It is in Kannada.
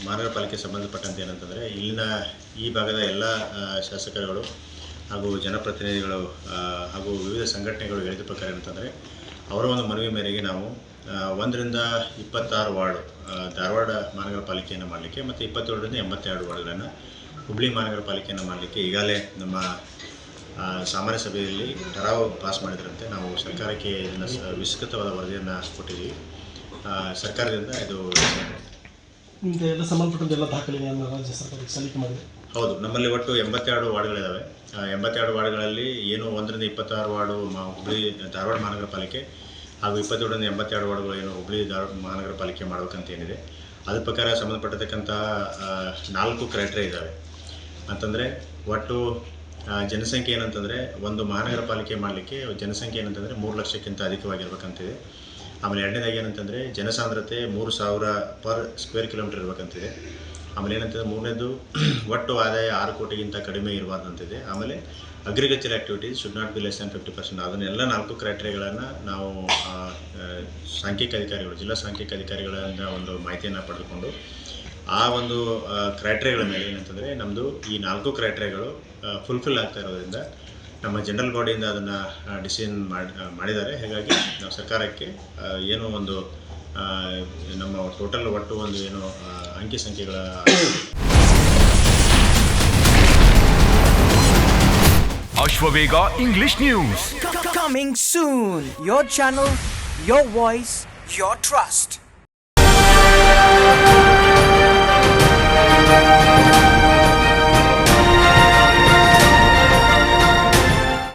ಮಹಾನಗರ ಪಾಲಿಕೆ ಸಂಬಂಧಪಟ್ಟಂತೆ ಏನಂತಂದರೆ ಇಲ್ಲಿನ ಈ ಭಾಗದ ಎಲ್ಲ ಶಾಸಕರುಗಳು ಹಾಗೂ ಜನಪ್ರತಿನಿಧಿಗಳು ಹಾಗೂ ವಿವಿಧ ಸಂಘಟನೆಗಳು ಹೇಳಿದ ಪ್ರಕಾರ ಏನಂತಂದರೆ ಅವರ ಒಂದು ಮನವಿ ಮೇರೆಗೆ ನಾವು 1ರಿಂದ 26 ವಾರ್ಡ್ ಧಾರವಾಡ ಮಹಾನಗರ ಪಾಲಿಕೆಯನ್ನು ಮಾಡಲಿಕ್ಕೆ ಮತ್ತು 27ರಿಂದ 82 ವಾರ್ಡ್ಗಳನ್ನು ಹುಬ್ಬಳ್ಳಿ ಮಹಾನಗರ ಪಾಲಿಕೆಯನ್ನು ಮಾಡಲಿಕ್ಕೆ ಈಗಾಗಲೇ ನಮ್ಮ ಸಾಮಾನ್ಯ ಸಭೆಯಲ್ಲಿ ಠರಾವು ಪಾಸ್ ಮಾಡಿದ್ರಂತೆ. ನಾವು ಸರ್ಕಾರಕ್ಕೆ ಇದನ್ನು ವಿಸ್ತೃತವಾದ ವರದಿಯನ್ನು ಕೊಟ್ಟಿದ್ದೀವಿ. ಸರ್ಕಾರದಿಂದ ಇದು ಎಲ್ಲ ಸಂಬಂಧಪಟ್ಟಂತೆ ಎಲ್ಲ ದಾಖಲೆಗಳನ್ನು ರಾಜ್ಯ ಸರ್ಕಾರಕ್ಕೆ ಸಲ್ಲಿಕೆ ಮಾಡಿದೆ. ಹೌದು, ನಮ್ಮಲ್ಲಿ ಒಟ್ಟು 82 ವಾರ್ಡ್ಗಳಿದ್ದಾವೆ. 82 ವಾರ್ಡ್ಗಳಲ್ಲಿ ಏನು 1ರಿಂದ 26 ವಾರ್ಡು ಹುಬ್ಬಳ್ಳಿ ಧಾರವಾಡ ಮಹಾನಗರ ಪಾಲಿಕೆ ಹಾಗೂ 27ರಿಂದ 82 ವಾರ್ಡ್ಗಳು ಏನು ಹುಬ್ಬಳ್ಳಿ ಧಾರವಾಡ ಮಹಾನಗರ ಪಾಲಿಕೆ ಮಾಡಬೇಕಂತ ಏನಿದೆ ಅದ್ರ ಪ್ರಕಾರ ಸಂಬಂಧಪಟ್ಟಿರ್ತಕ್ಕಂಥ 4 ಕ್ರೈಟೇರಿಯಾ ಇದ್ದಾವೆ. ಅಂತಂದರೆ ಒಟ್ಟು ಜನಸಂಖ್ಯೆ ಏನಂತಂದರೆ ಒಂದು ಮಹಾನಗರ ಪಾಲಿಕೆ ಮಾಡಲಿಕ್ಕೆ ಜನಸಂಖ್ಯೆ ಏನಂತಂದರೆ 3 ಲಕ್ಷಕ್ಕಿಂತ ಅಧಿಕವಾಗಿರ್ಬೇಕಂತಿದೆ. ಆಮೇಲೆ ಎರಡನೇದಾಗಿ ಏನಂತಂದರೆ ಜನಸಾಂದ್ರತೆ 3000 ಪರ್ ಸ್ಕ್ವೇರ್ ಕಿಲೋಮೀಟರ್ ಇರಬೇಕಂತಿದೆ. ಆಮೇಲೆ ಏನಂತಂದರೆ ಮೂರನೇದು ಒಟ್ಟು ಆದಾಯ 6 ಕೋಟಿಗಿಂತ ಕಡಿಮೆ ಇರಬಾರ್ದಂತಿದೆ. ಆಮೇಲೆ agriculture activities should not be less than 50%. ಅದನ್ನೆಲ್ಲ 4 ಕ್ರೈಟೇರಿಯಾಗಳನ್ನು ನಾವು ಸಾಂಖ್ಯಿಕ ಅಧಿಕಾರಿಗಳು ಜಿಲ್ಲಾ ಸಾಂಖ್ಯಿಕ ಅಧಿಕಾರಿಗಳಿಂದ ಒಂದು ಮಾಹಿತಿಯನ್ನು ಪಡೆದುಕೊಂಡು ಆ ಒಂದು ಕ್ರೈಟೇರಿಯಾಗಳ ಮೇಲೆ ಏನಂತಂದರೆ ನಮ್ಮದು ಈ 4 ಕ್ರೈಟೇರಿಯಾಗಳು ಫುಲ್ಫಿಲ್ ಆಗ್ತಾ ಇರೋದ್ರಿಂದ ನಮ್ಮ ಜನರಲ್ ಬಾಡಿಯಿಂದ ಅದನ್ನು ಡಿಸಿಷನ್ ಮಾಡಿದ್ದಾರೆ. ಹೀಗಾಗಿ ನಾವು ಸರ್ಕಾರಕ್ಕೆ ಏನೋ ಒಂದು ನಮ್ಮ ಟೋಟಲ್ ಒಟ್ಟು ಒಂದು ಏನು ಅಂಕಿ ಸಂಖ್ಯೆಗಳ Ashwavega English News coming soon. Your channel, your voice, your trust.